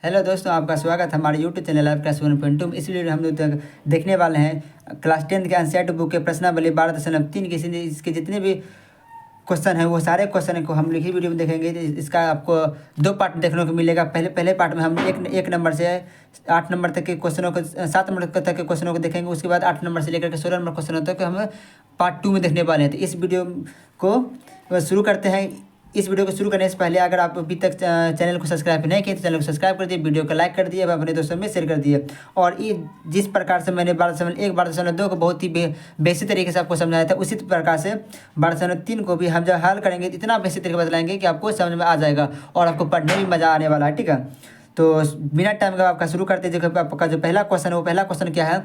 Hello दोस्तों, आपका स्वागत है हमारे यूट्यूब चैनल लाइव क्लास 1.2 में। इस वीडियो में हम लोग देखने वाले हैं क्लास 10 के एनसीईआरटी बुक के प्रश्नावली 12.3 के इसके जितने भी क्वेश्चन हैं वो सारे क्वेश्चन को हम लोग ही वीडियो में देखेंगे। इसका आपको दो पार्ट देखने को मिलेगा। पहले पार्ट में हम एक नंबर से 8 नंबर तक के क्वेश्चनों को 7 नंबर तक के क्वेश्चनों को देखेंगे। उसके बाद 8 नंबर से लेकर के 16 नंबर क्वेश्चनों तक हम पार्ट 2 में देखने वाले हैं। तो इस वीडियो को शुरू करते हैं। इस वीडियो को शुरू करने से पहले अगर आप अभी तक चैनल को सब्सक्राइब नहीं किए तो चैनल को सब्सक्राइब कर दिए, वीडियो को लाइक कर दिए, अपने दोस्तों में शेयर कर दिए। और ये जिस प्रकार से मैंने 12.1 को बहुत ही बेसिक तरीके से आपको समझाया था, उसी प्रकार से 12.3 को भी हम जब हल करेंगे तो इतना बेसिक तरीके बतलाएंगे कि आपको समझ में आ जाएगा और आपको पढ़ने में मज़ा आने वाला है। ठीक है, तो बिना टाइम का आपका शुरू करते हैं। आपका जो पहला क्वेश्चन है वो पहला क्वेश्चन क्या है?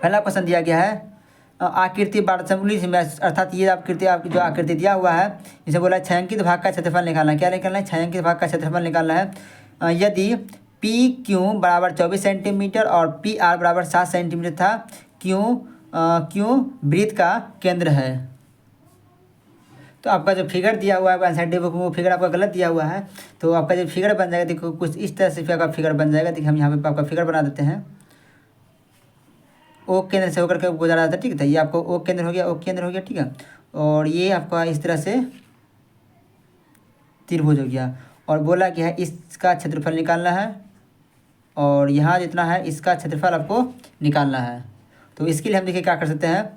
पहला क्वेश्चन दिया गया है आकृति 12.19 में, अर्थात ये आकृति आपकी जो आकृति दिया हुआ है इसे बोला है छायांकित भाग का क्षेत्रफल निकालना है। क्या निकालना है? छायांकित भाग का क्षेत्रफल निकालना है। यदि पी क्यू बराबर 24 सेंटीमीटर और पी आर बराबर 7 सेंटीमीटर था, क्यों वृत्त का केंद्र है। तो आपका जो फिगर दिया हुआ है एनसीईआरटी बुक में वो फिगर आपका गलत दिया हुआ है। तो आपका जो फिगर बन जाएगा, देखो कुछ इस तरह से आपका फिगर बन जाएगा। देखिए हम यहाँ पे आपका फिगर बना देते हैं। ओ केंद्र से होकर के गुजरा था। ठीक है, ये आपको ओ केंद्र हो गया, ओ केंद्र हो गया। ठीक है, और ये आपका इस तरह से त्रिभुज हो गया। और बोला कि है इसका क्षेत्रफल निकालना है और यहाँ जितना है इसका क्षेत्रफल आपको निकालना है। तो इसके लिए हम देखिए क्या कर सकते हैं।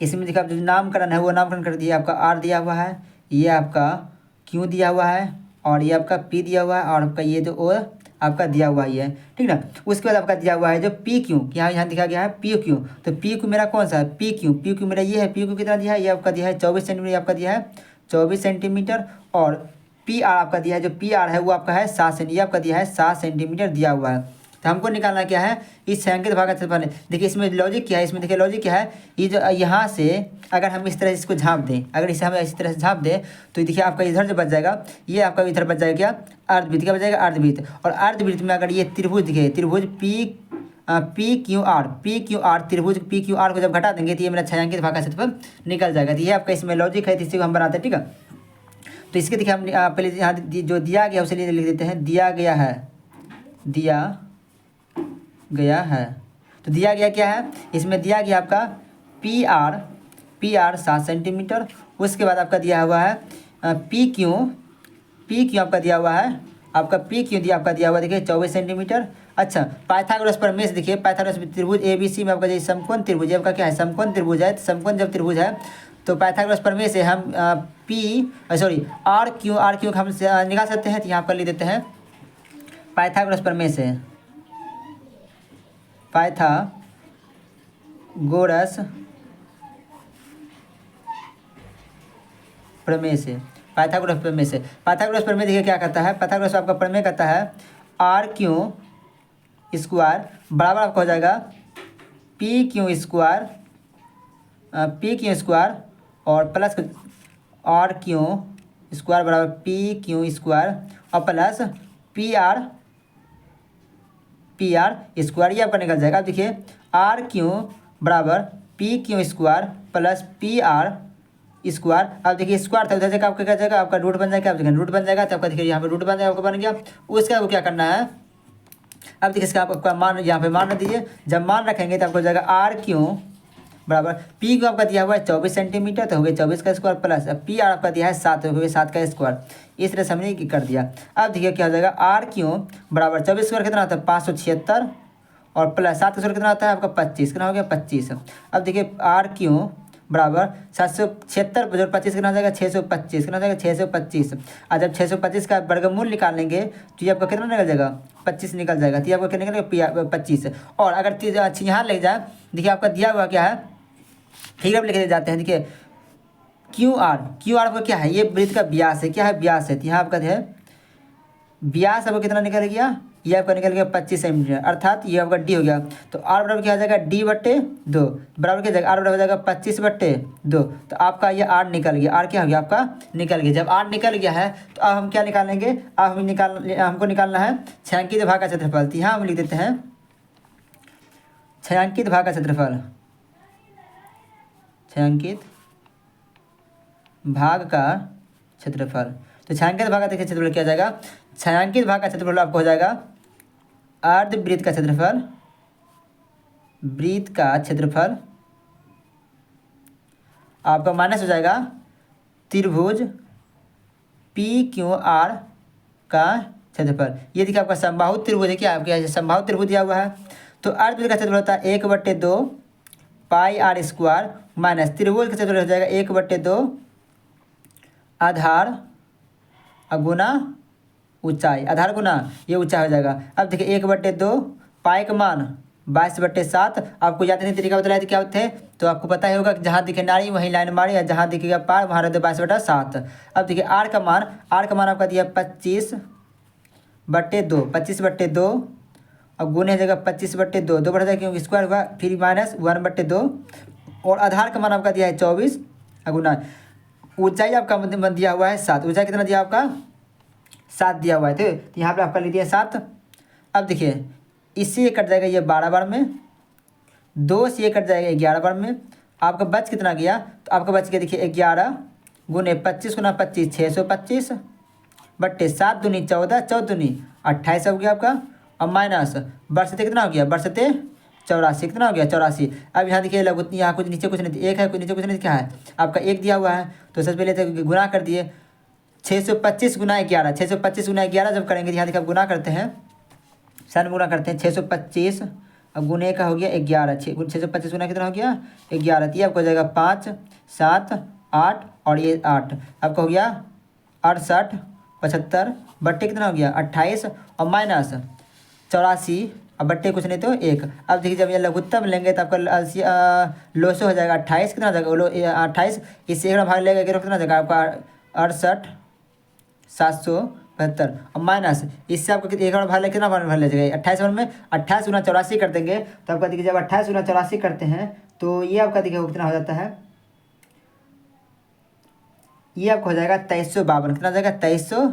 इसमें देखिए आप जो नामकरण है वो नामकरण कर दिया। आपका आर दिया हुआ है, ये आपका क्यू दिया हुआ है और ये आपका पी दिया हुआ है और आपका ये जो ओ आपका दिया हुआ ही है। ठीक ना, उसके बाद आपका दिया हुआ है जो पी क्यू, यहाँ दिखा गया है पी क्यू। तो पी क्यू मेरा कौन सा है? पी क्यू मेरा ये है। पी क्यू कितना दिया है? ये आपका दिया है 24 सेंटीमीटर, आपका दिया है 24 सेंटीमीटर। और पी आर आपका दिया है, जो पी आर है वो आपका है 7 सेंटीमीटर, ये आपका दिया है 7 सेंटीमीटर दिया हुआ है। तो हमको निकालना क्या है? इस छायांकित भाग का क्षेत्रफल। देखिए इसमें लॉजिक क्या है, इसमें देखिए लॉजिक क्या है। ये जो यहाँ से अगर हम इस तरह इसको झाँप दें, अगर इसे हम इस तरह से झाँप दें तो देखिए आपका इधर जो बच जाएगा, ये आपका इधर बच जाएगा क्या? अर्धवृत्त। क्या बच जाएगा? अर्धवृत्त। और अर्धवृत्त में अगर ये त्रिभुज दिखे, त्रिभुज पी क्यू आर त्रिभुज पी क्यू आर को जब घटा देंगे तो ये मेरा छायांकित भाग का क्षेत्रफल निकल जाएगा। तो ये आपका इसमें लॉजिक है, इसी को हम बनाते हैं। ठीक है, तो इसके देखिए हम पहले यहाँ जो दिया गया उसे लिख देते हैं। दिया गया है। तो दिया गया क्या है? इसमें दिया गया आपका पी आर 7 सेंटीमीटर। उसके बाद आपका दिया हुआ है पी क्यू आपका दिया हुआ है, आपका पी क्यू दिया हुआ देखिए 24 सेंटीमीटर। अच्छा, पाइथागोरस प्रमेय से देखिए, पाइथागोरस त्रिभुज ABC में आपका जैसे समकोण त्रिभुज है, आपका क्या है? समकोण त्रिभुज है। समकोण जब त्रिभुज है तो पाइथागोरस प्रमेय से हम आर क्यू हम निकाल सकते हैं। तो यहाँ पर लिख देते हैं पाइथागोरस प्रमेय से, पाइथागोरस प्रमेय देखिए क्या कहता है। पाइथागोरस आपका प्रमेय कहता है आर क्यू स्क्वायर बराबर आपका हो जाएगा पी क्यू स्क्वायर और प्लस आर क्यू स्क्वायर बराबर पी क्यू स्क्वायर और प्लस पी आर स्क्वायर, ये आपका निकल जाएगा। अब देखिए आर क्यू बराबर P Q square plus P R square. अब देखिए स्क्वायर था उधर से आपका क्या जाएगा? आपका रूट बन जाएगा। आप देखिए रूट बन जाएगा तो आपका देखिए यहाँ पे रूट बन जाएगा, आपका बन गया। उसके आपको क्या करना है? अब देखिए इसका आपका मान यहाँ पे मान रख दीजिए। जब मान रखेंगे तो आपको हो जाएगा आर क्यू बराबर पी क्यू आपका दिया हुआ है 24 सेंटीमीटर, तो हो गया 24 का स्क्वायर प्लस पी आर आपका दिया है 7, हो गया 7 का स्क्वायर। इस तरह से हमने कर दिया। अब देखिए क्या हो जाएगा? आर क्यू बराबर 24 स्क्वायर कितना होता है? 576 और प्लस 7 का स्क्वायर कितना होता है? आपका 25, कितना हो गया? 25। अब देखिए आर क्यू बराबर 776 जो 25 कितना हो जाएगा? 625, कितना हो जाएगा? 625। और जब 625 का वर्गमूल निकालेंगे तो ये आपका कितना निकल जाएगा? 25 निकल जाएगा। तो ये आपका क्या निकलेगा? 25। और अगर यहाँ ले जाए, देखिए आपका दिया हुआ क्या है, फिगर लिख जाते हैं। देखिए क्यू आर आपका क्या है? ये वृत्त का व्यास है। क्या है? व्यास है। तो यहाँ आपका है व्यास आपको कितना निकल गया? ये आपका निकल गया 25 सेंटीमीटर, अर्थात ये आपका डी हो गया। तो आर बराबर क्या हो जाएगा? D/2 बराबर क्या जाएगा? आर बराबर हो जाएगा 25/2। तो आपका ये आर निकल गया। आर क्या हो गया? आपका निकल गया। जब आर निकल गया है तो अब हम क्या निकालेंगे? अब हमको निकालना है छायांकित भाग का क्षेत्रफल। तो यहाँ हम लिख देते हैं छायांकित भाग का क्षेत्रफल। छायांकित भाग का क्षेत्रफल। तो छायांकित भाग का देखिए क्षेत्रफल क्या जाएगा? छायांकित भाग का क्षेत्रफल आपको हो जाएगा अर्धवृत्त का क्षेत्रफल, वृत्त का क्षेत्रफल आपका माइनस हो जाएगा त्रिभुज पी क्यू आर का क्षेत्रफल। ये देखिए आपका समबाहु त्रिभुज है, क्या आपके समबाहु त्रिभुज दिया हुआ है। तो अर्धवृत्त का क्षेत्रफल होता है 1/2 पाई आर स्क्वायर माइनस त्रिभुज का क्षेत्रफल हो जाएगा 1/2 आधार गुना ऊंचाई, आधार गुना ये ऊंचाई हो जाएगा। अब देखिए 1/2 पाई का मान 22/7। आपको याद नहीं तरीका बताया था क्या थे, तो आपको पता ही होगा कि जहाँ दिखे नारी वहीं लाइन मारी, या जहाँ दिखेगा पार वहाँ रहते 22/7। अब देखिए आर का मान आपका दिया 25/2, 25/2 अब गुने हो जाएगा 25/2, 2 बढ़ जाएगा क्योंकि स्क्वायर हुआ, फिर माइनस 1/2 और आधार का मान आपका दिया है 24 गुना ऊंचाई आपका दिया हुआ है 7। ऊंचाई कितना दिया आपका 7 दिया हुआ है, तो यहाँ पे आपका ले दिया 7। अब देखिए इससे ये कट जाएगा ये 12 बार में, 2 से ये कट जाएगा 11 बार में। आपका बच कितना गया, तो आपका बच गया देखिए 11 गुने 25 गुना 25 625 बट्टे 7 दूनी 14, 14 दूनी 28 हो गया आपका। और माइनस बरसते कितना हो गया, बरसते 84, कितना हो गया 84। अब यहाँ देखिए लघु, यहाँ कुछ नीचे कुछ नहीं, एक है कुछ नीचे कुछ नहीं, क्या है आपका 1 दिया हुआ है। तो सबसे पहले तो गुना कर दिए 625 गुना 11, 625 गुना 11 जब करेंगे यहाँ देखिए आप गुना करते हैं, सन गुना करते हैं 625 अब गुने का हो गया 11, 625 गुना कितना हो गया 11, तो ये आपको हो जाएगा 5 7 8 और ये 8 आपका हो गया 68 75 बट्टे कितना हो गया 28 और माइनस 84 अब बट्टे कुछ नहीं तो 1। अब देखिए जब ये लघुत्तम लेंगे तो आपका लोसो हो जाएगा 28, कितना हो जाएगा 28, इससे 1 भाग लेगा कितना हो जाएगा आपका 68 772 और माइनस इससे आपको एक और भाग ले कितना भाग ले जाएगा 28 में 28 गुना 84 कर देंगे, तो आपका देखिए जब 28 गुना 84 करते हैं तो ये आपका देखिए कितना हो जाता है, ये आपको हो जाएगा 2352, कितना हो जाएगा 2352।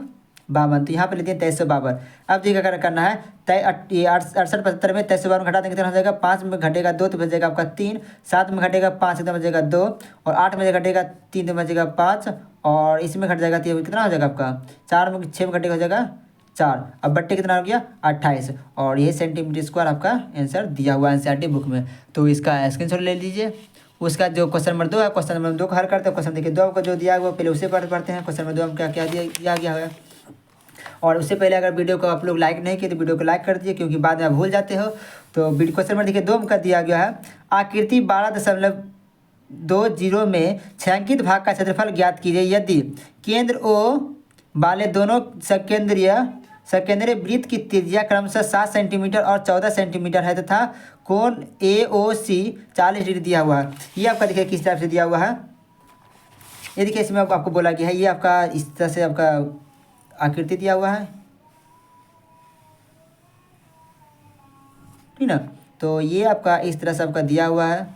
तो यहाँ पे लेते हैं 2352। अब देखिए अगर करना है 68 75 में 2352 घटा देंगे कितना हो जाएगा, 5 में घटेगा 2 तो बचेगा आपका 3, 7 में घटेगा 5 कितना बचेगा 2 और 8 में घटेगा 3 तो बचेगा 5 और इसमें घट जाएगा 3 कितना हो जाएगा आपका 4 में 6 में घटेगा हो जाएगा 4। अब बट्टे कितना हो गया 28 और ये सेंटीमीटर स्क्वायर आपका आंसर दिया हुआ है एनसीईआरटी बुक में। तो इसका स्क्रीनशॉट ले लीजिए। उसका जो क्वेश्चन नंबर 2 है, क्वेश्चन नंबर 2 को हल करते हैं। क्वेश्चन देखिए 2 को जो दिया हुआ पहले उसे पढ़ते हैं। क्वेश्चन नंबर 2 में क्या क्या दिया गया है। और उससे पहले अगर वीडियो को आप लोग लाइक नहीं किए तो वीडियो को लाइक कर दीजिए, क्योंकि बाद में आप भूल जाते हो। तो क्वेश्चन नंबर देखिए 2 का दिया गया है, आकृति 12.20 में छायांकित भाग का क्षेत्रफल ज्ञात कीजिए यदि केंद्र ओ वाले दोनों सकेंद्रीय वृत्त की त्रिज्या क्रमशः 7 सेंटीमीटर और 14 सेंटीमीटर है तथा कोण AOC 40 डिग्री दिया हुआ है। ये आपका देखिए किस टाइप से दिया हुआ है, ये देखिए इसमें आपको बोला गया है, ये आपका इस तरह से आपका आकृति दिया हुआ है, ठीक ना। तो ये आपका इस तरह से आपका दिया हुआ है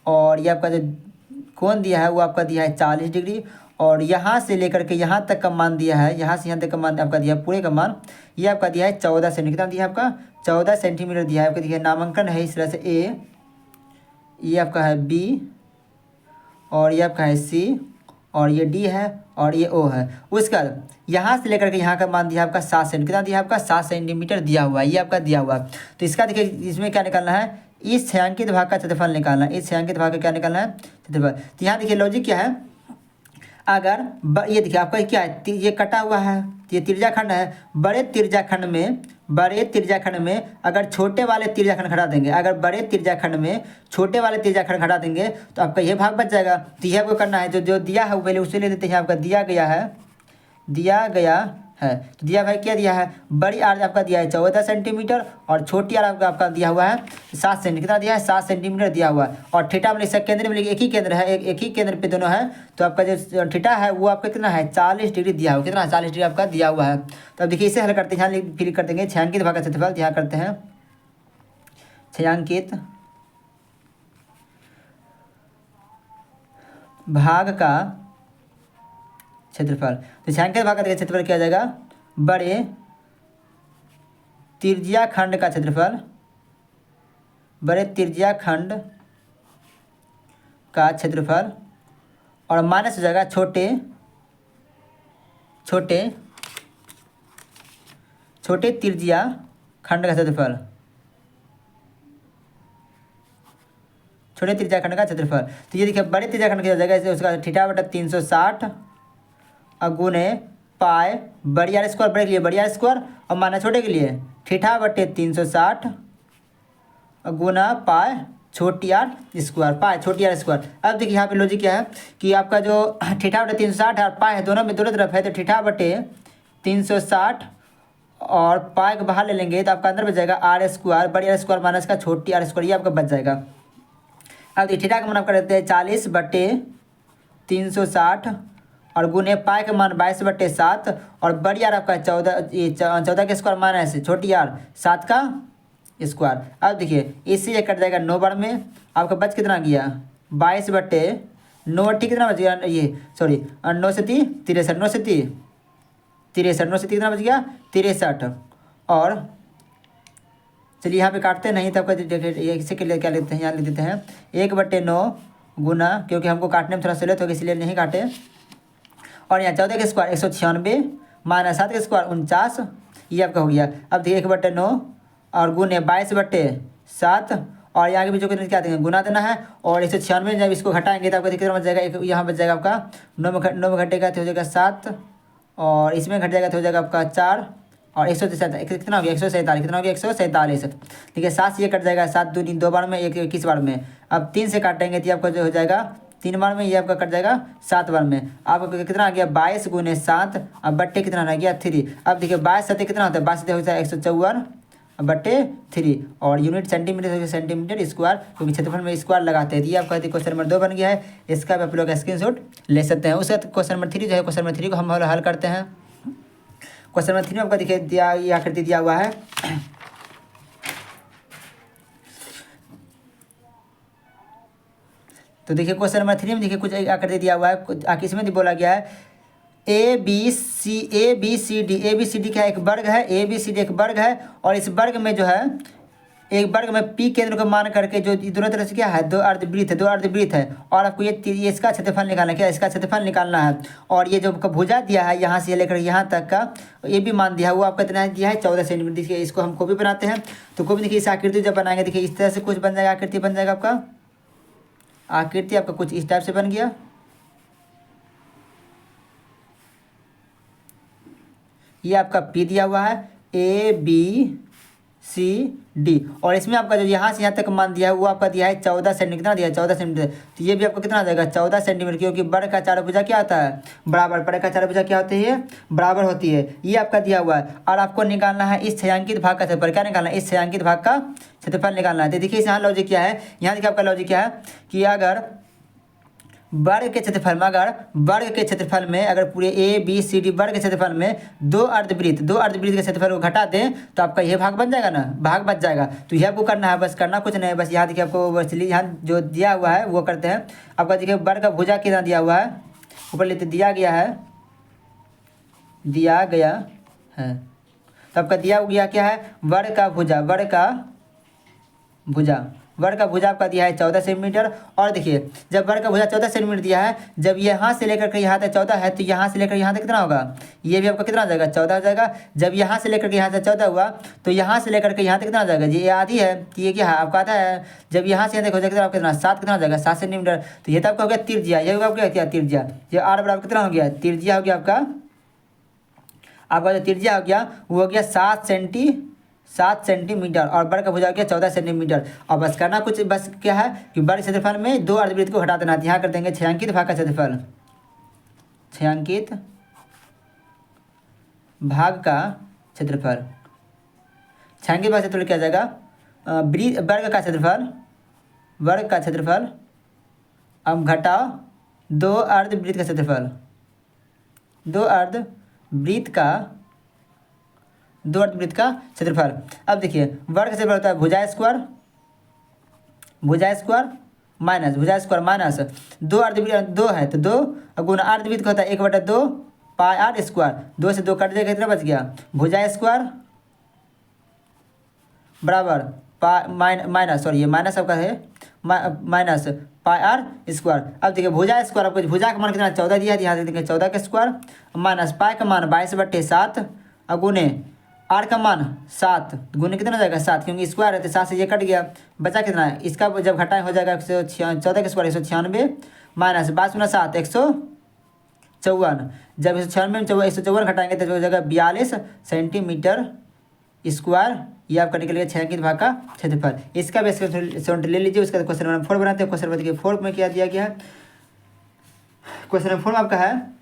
और ये आपका जो कोण दिया है वो आपका दिया है 40 डिग्री और यहाँ से लेकर के यहाँ तक का मान दिया है, यहाँ से यहाँ तक का मान आपका दिया है, पूरे का मान ये आपका दिया है 14 सेंटीमीटर। कितना दिया है आपका 14 सेंटीमीटर दिया है। आपका देखिए नामांकन है इस तरह से A, ये आपका है B और ये आपका है C और ये D है और ये O है। उसका यहाँ से लेकर के यहाँ का मान दिया है आपका 7 सेंटीमीटर। कितना दिया है आपका 7 सेंटीमीटर दिया हुआ है, ये आपका दिया हुआ है। तो इसका देखिए इसमें क्या निकालना है, इस छायांकित भाग का क्षेत्रफल निकालना है। इस छायांकित भाग का क्या निकालना है क्षेत्रफल। तो यहाँ देखिए लॉजिक क्या है, अगर ये देखिए आपका क्या है, ये कटा हुआ है, ये त्रिज्याखंड है, बड़े त्रिज्याखंड में अगर छोटे वाले त्रिज्याखंड घटा देंगे, अगर बड़े त्रिज्याखंड में छोटे वाले त्रिज्याखंड घटा देंगे तो आपका ये भाग बच जाएगा। तो यह आपको करना है, जो दिया है पहले उसे ले लेते हैं। आपका दिया गया है तो दिया भाई क्या दिया है, बड़ी आर आपका दिया है 14 सेंटीमीटर और छोटी आर आपका दिया हुआ है 7 सेंटीमीटर। कितना दिया है 7 सेंटीमीटर दिया हुआ है। और थीटा में केंद्र में एक ही केंद्र है, एक ही केंद्र पे दोनों है, तो आपका जो थीटा है वो आपका कितना है 40 डिग्री दिया हुआ। कितना 40 डिग्री आपका दिया हुआ है। तो अब देखिए इसे हल करते हैं, यहाँ फिर कर देंगे छायांकित भाग का क्षेत्रफल। यहाँ करते हैं छायांकित भाग का क्षेत्रफल। तो छायांकित भाग का क्षेत्रफल क्या आ जाएगा, बड़े त्रिज्याखंड का क्षेत्रफल, बड़े त्रिज्याखंड का क्षेत्रफल और माइनस हो जाएगा छोटे छोटे त्रिज्या खंड का क्षेत्रफल, छोटे त्रिज्या खंड का क्षेत्रफल। तो ये देखिए बड़े त्रिज्या खंड की जगह उसका थीटा बटा 360 और गुने पाए बड़ी आर स्क्वायर, बड़े के लिए बड़ी आर स्क्वायर और माना छोटे के लिए थीटा बटे 360 गुना पाए छोटी आर स्क्वायर, पाए छोटी आर स्क्वायर। अब देखिए यहाँ पे लॉजिक क्या है कि आपका जो थीटा बटे 360 और पाए है दोनों में दोनों तरफ है, तो थीटा बटे 360 और पाए को बाहर ले लेंगे तो आपका अंदर बच जाएगा आर स्क्वायर, बड़ी आर स्क्वायर माइनस का छोटी आर स्क्वायर, ये आपका बच जाएगा। अब देखिए थीटा का मान आपका रहते हैं 40 बटे 360 और गुने पाए का मान 22 बटे 7 और बड़ी आर आपका 14 के स्क्वायर माइनस छोटी आर 7 का स्क्वायर। अब देखिए इससे ये कट जाएगा 9 बार में, आपका बच कितना गया 22 बटे 9, ठीक कितना बच गया ये सॉरी 9 से 3 63, 9 से 3 63, 9 से 3 कितना बच गया 63। और चलिए यहाँ पे काटते नहीं तो आपका इसे के लिए क्या लेते हैं, यहाँ लिख देते हैं 1 बटे 9 गुना, क्योंकि हमको काटने में थोड़ा सहूलियत होगी इसलिए नहीं काटे, और यहाँ 14 के स्क्वायर 196 माइनस 7 के स्क्वायर 49, ये आपका हो गया। अब देखिए 1 बटे 9 और गुने 22 बटे 7 और यहाँ के बीचों को क्या देंगे गुना देना है, और 196 जब इसको घटाएंगे तो आपका कितना बच जाएगा, एक यहाँ बच जाएगा आपका 9 में घटेगा तो हो जाएगा 7 और इसमें घट जाएगा तो हो जाएगा आपका 4 और 147 कितना हो गया 147, कितना हो गया 147। देखिए 7 से ये कट जाएगा, 7 दूनी 2 बार में 21 बार में। अब 3 से काटेंगे तो आपका जो हो जाएगा 3 बार में, ये आपका कट जाएगा 7 बार में। आपका कितना आ गया 22 गुने 7 अब बट्टे कितना रह गया 3। अब देखिए 22 7 कितना होता है 22 होता है 154 बट्टे 3 और यूनिट सेंटीमीटर स्क्वायर, क्योंकि क्षेत्रफल में स्क्वायर लगाते हैं। ये आपका क्वेश्चन नंबर 2 बन गया है, इसका भी आप लोग स्क्रीनशॉट ले सकते हैं। उसके क्वेश्चन नंबर 3 जो है, क्वेश्चन नंबर 3 को हम हल करते हैं। क्वेश्चन नंबर 3 में आपका देखिए दिया ये आकृति दिया हुआ है, तो देखिए क्वेश्चन नंबर 3 में देखिए कुछ आकृति दिया हुआ है, इसमें बोला गया है ए बी सी डी क्या एक वर्ग है, ए बी सी डी एक वर्ग है और इस वर्ग में जो है एक वर्ग में पी केंद्र को मान करके जो दोनों तरफ से क्या है दो अर्धवृत्त है और आपको ये इसका क्षेत्रफल निकालना है, क्या इसका क्षेत्रफल निकालना है। और ये जो भुजा दिया है यहाँ से लेकर यहाँ तक का ये भी मान दिया है, वो आपका कितना दिया है 14 सेंटीमीटर। देखिए इसको हम कॉपी बनाते हैं, तो कॉपी देखिए इस आकृति जब बनाएंगे देखिए इस तरह से कुछ बन जाएगा, आकृति बन जाएगा आपका, आकृति आपका कुछ इस टाइप से बन गया। ये आपका पी दिया हुआ है ए बी सी डी और इसमें आपका जो यहाँ से यहाँ तक मान दिया है वो आपका दिया है 14 सेंटीमीटर, कितना दिया है 14 सेंटीमीटर। तो ये भी आपको कितना आ जाएगा 14 सेंटीमीटर, क्योंकि वर्ग का चारों भुजा क्या होता है बराबर, वर्ग का चारों भुजा क्या होती है बराबर होती है। ये आपका दिया हुआ है और आपको निकालना है इस छायांकित भाग का क्षेत्रफल, क्या निकालना है इस छायांकित भाग का क्षेत्रफल निकालना है। तो देखिए यहाँ लॉजिक क्या है, यहाँ देखिए आपका लॉजिक क्या है कि अगर वर्ग के क्षेत्रफल में अगर पूरे ए बी सी डी वर्ग के क्षेत्रफल में दो अर्धवृत्त के क्षेत्रफल को घटा दें तो आपका यह भाग बन जाएगा ना, भाग बच जाएगा। तो यह आपको करना है, बस करना कुछ नहीं है, बस यहाँ देखिए आपको बस यहाँ जो दिया हुआ है वो करते हैं। आपका देखिए वर्ग का भुजा कितना दिया हुआ है, ऊपर लेते दिया गया है तो आपका दिया गया क्या है वर्ग का भुजा आपका दिया है 14 सेंटीमीटर। और देखिए जब वर्ग का भुजा 14 सेंटीमीटर दिया है, जब यहाँ से लेकर के यहाँ तक 14 है तो यहाँ से लेकर यहाँ तक कितना होगा, ये भी आपका कितना हो जाएगा 14 हो जाएगा। जब यहाँ से लेकर के यहाँ से 14 हुआ तो यहाँ से लेकर के यहाँ तक कितना हो जाएगा, ये आधी है तो ये क्या है आपका आधा है। जब यहाँ से यहाँ तक हो जाएगा कितना 7 कितना हो जाएगा 7 सेंटीमीटर। तो ये तो आपका हो गया त्रिज्या, ये होगा क्या त्रिज्या, ये आर बराबर कितना हो गया त्रिज्या हो गया आपका जो त्रिज्या हो गया वो हो गया 7 सेंटीमीटर और वर्ग का भुजा हो गया 14 सेंटीमीटर। और बस करना कुछ बस क्या है कि वर्ग क्षेत्रफल में दो अर्धवृत्त को हटा देना है। यहाँ कर देंगे छायांकित भाग का क्षेत्रफल, छायांकित भाग का क्षेत्रफल क्या जाएगा वर्ग का क्षेत्रफल अब घटाओ दो अर्धवृत्त का क्षेत्रफल, दो अर्धवृत्त का क्षेत्रफल। अब देखिए वर्ग क्षेत्रफल होता है भुजा स्क्वायर माइनस दो अर्धवृत्त 2 है तो 2 गुना अर्धवृत्त का होता है 1/2 पाई आर स्क्वायर, 2 से 2 कट जाएगा कितना बच गया भुजा स्क्वायर बराबर माइनस आपका है माइनस पाई आर स्क्वायर। अब देखिए भुजा स्क्वायर आपको भुजा का मान कितना 14 दिया है, यहाँ देखिए 14 का स्क्वायर माइनस पाई का मान 22/7 गुने आर का मान 7 गुने कितना हो जाएगा 7, क्योंकि स्क्वायर है तो 7 से ये कट गया, बचा कितना है इसका जब घटाएं हो जाएगा 114 का स्क्वायर 196 माइनस 22×7 154, जब 196 में 154 घटाएंगे तो हो जाएगा 42 सेंटीमीटर स्क्वायर। ये आपका निकल गया 6 अंकित भाग का क्षेत्रफल। इसका भी स्क्रीनशॉट ले लीजिए। उसका क्वेश्चन नंबर 4 बनाते हैं। क्वेश्चन नंबर 4 में क्या दिया गया है, क्वेश्चन नंबर 4 में आपका है,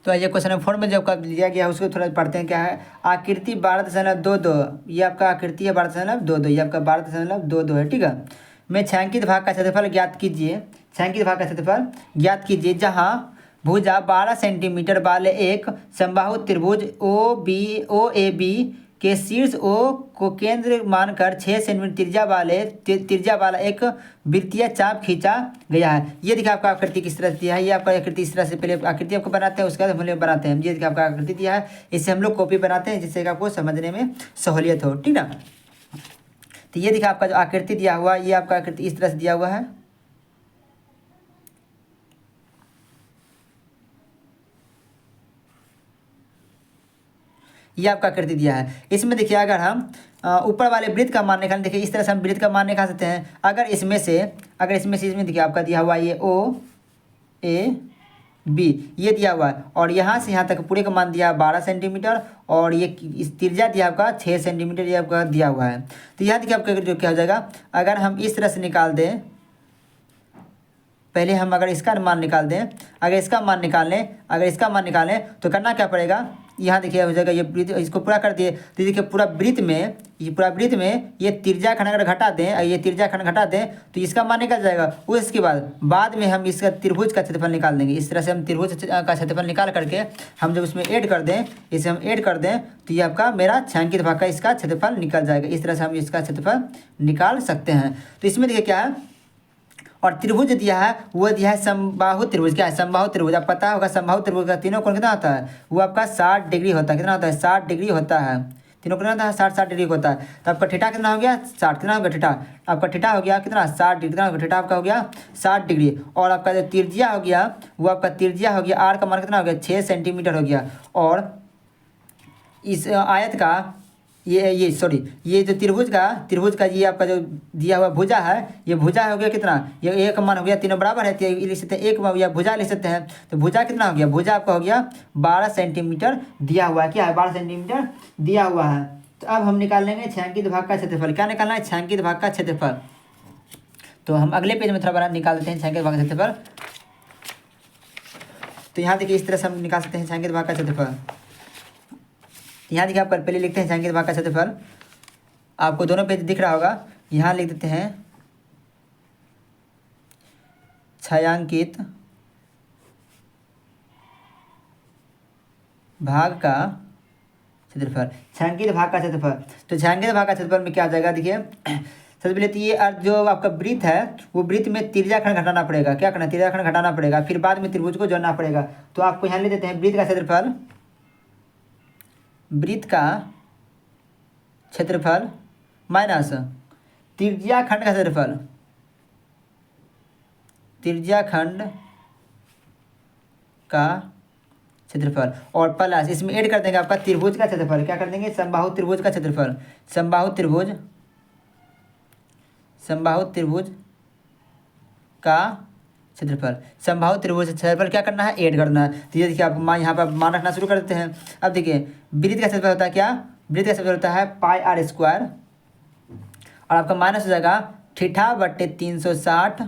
तो ये क्वेश्चन नंबर 4 में जो आपका दिया गया है उसको थोड़ा पढ़ते हैं। क्या है, आकृति 12.22, ये आपका आकृति है 12.22, ये आपका 12.22 है, ठीक है। मैं छायांकित भाग का क्षेत्रफल ज्ञात कीजिए, छायांकित भाग का क्षेत्रफल ज्ञात कीजिए जहाँ भुजा 12 सेंटीमीटर वाले एक समबाहु त्रिभुज ओ ए बी के शीर्ष ओ को केंद्र मानकर 6 सेंटीमीटर त्रिज्या वाला एक वृत्तीय चाप खींचा गया है। ये देखिए आपका आकृति किस तरह से दिया है। ये आपका आकृति इस तरह से पहले आकृति आपको बनाते हैं, उसके बाद हम लोग बनाते हैं। ये देखिए आपका आकृति दिया है, इससे हम लोग कॉपी बनाते हैं जिससे कि आपको समझने में सहूलियत हो, ठीक ना। तो ये देखिए आपका जो आकृति दिया हुआ, ये आपका आकृति इस तरह से दिया हुआ है। ये आपका आकृति दिया है। इसमें देखिए अगर हम ऊपर वाले वृत्त का मान निकालें, देखिए इस तरह से हम वृत्त का मान निकाल सकते हैं। अगर इसमें से इसमें देखिए आपका दिया हुआ ये ओ ए बी ये दिया हुआ है, और यहाँ से यहाँ तक पूरे का मान दिया 12 सेंटीमीटर, और ये इस त्रिज्या दिया आपका 6 सेंटीमीटर ये आपका दिया हुआ है। तो यहाँ देखिए आपका जो क्या हो जाएगा, अगर हम इस तरह से निकाल दें, पहले हम अगर इसका मान निकाल दें, अगर इसका मान निकालें तो करना क्या पड़ेगा, यहाँ देखिए हो जाएगा ये वृत्त, इसको पूरा कर दिए तो देखिए पूरा वृत्त में ये त्रिज्या खंड अगर घटा दें, ये त्रिज्या खंड घटा दें तो इसका मान निकल जाएगा। उसके बाद में हम इसका त्रिभुज का क्षेत्रफल निकाल देंगे। इस तरह से हम त्रिभुज का क्षेत्रफल निकाल करके हम जब उसमें ऐड कर दें, इसे हम ऐड कर दें तो ये आपका मेरा छायांकित भाग का इसका क्षेत्रफल निकल जाएगा। इस तरह से हम इसका क्षेत्रफल निकाल सकते हैं। तो इसमें देखिए क्या है, और त्रिभुज दिया है वो दिया है समबाहु त्रिभुज। क्या है समबाहु त्रिभुज, आप पता होगा समबाहु त्रिभुज का तीनों कोण कितना होता है, वो आपका 60 डिग्री होता है। कितना होता है 60 डिग्री होता है, तीनों कोण कितना 60 डिग्री होता है। तो आपका थीटा कितना हो गया 60, कितना हो गया थीटा, आपका थीटा हो गया कितना 60 डिग्री, कितना हो गया थीटा आपका हो गया 60 डिग्री। और आपका जो त्रिज्या हो गया वो आपका त्रिज्या हो गया आर का मान कितना हो गया 6 सेंटीमीटर हो गया। और इस आयत का ये जो त्रिभुज का ये आपका जो दिया हुआ भुजा है, ये भुजा हो गया कितना, ये एक मान हो गया, तीनों बराबर है तो लिख सकते हैं एक या भुजा लिख सकते हैं। तो भुजा कितना हो गया, भुजा आपका हो गया 12 सेंटीमीटर दिया हुआ है। क्या है 12 सेंटीमीटर दिया हुआ है। तो अब हम निकाल लेंगे छायांकित भाग का क्षेत्रफल। क्या निकालना है, छायांकित भाग का क्षेत्रफल। तो हम अगले पेज में थोड़ा बड़ा निकाल देते हैं छायांकित भाग का क्षेत्रफल। तो यहाँ देखिए इस तरह से हम निकाल सकते हैं छायांकित भाग का क्षेत्रफल। यहाँ देखिए आप पहले लिखते हैं छायांकित भाग का क्षेत्रफल, आपको दोनों पेज दिख रहा होगा। यहाँ लिख देते हैं छायांकित भाग का क्षेत्रफल, छायांकित भाग का क्षेत्रफल। तो छायांकित भाग का क्षेत्रफल में क्या आ जाएगा, देखिए सबसे पहले तो ये जो आपका वृत्त है वो वृत्त में त्रिज्या खंड घटाना पड़ेगा। क्या करना, त्रिज्या खंड घटाना पड़ेगा, फिर बाद में त्रिभुज को जोड़ना पड़ेगा। तो आपको यहाँ ले देते हैं वृत्त का क्षेत्रफल, वृत्त का क्षेत्रफल माइनस त्रिज्या खंड का क्षेत्रफल, त्रिज्या खंड का क्षेत्रफल, और प्लस इसमें ऐड कर देंगे आपका त्रिभुज का क्षेत्रफल। क्या कर देंगे, समबाहु त्रिभुज का क्षेत्रफल, समबाहु त्रिभुज का क्षेत्रफल, समबाहु त्रिभुज क्षेत्रफल क्या करना है, ऐड करना है। तो ये देखिए आप यहाँ पर मान रखना शुरू कर देते हैं। अब देखिए वृत्त का क्षेत्रफल होता है क्या, वृत्त का क्षेत्रफल होता है पाई आर स्क्वायर, और आपका माइनस हो जाएगा थीटा बट्टे 360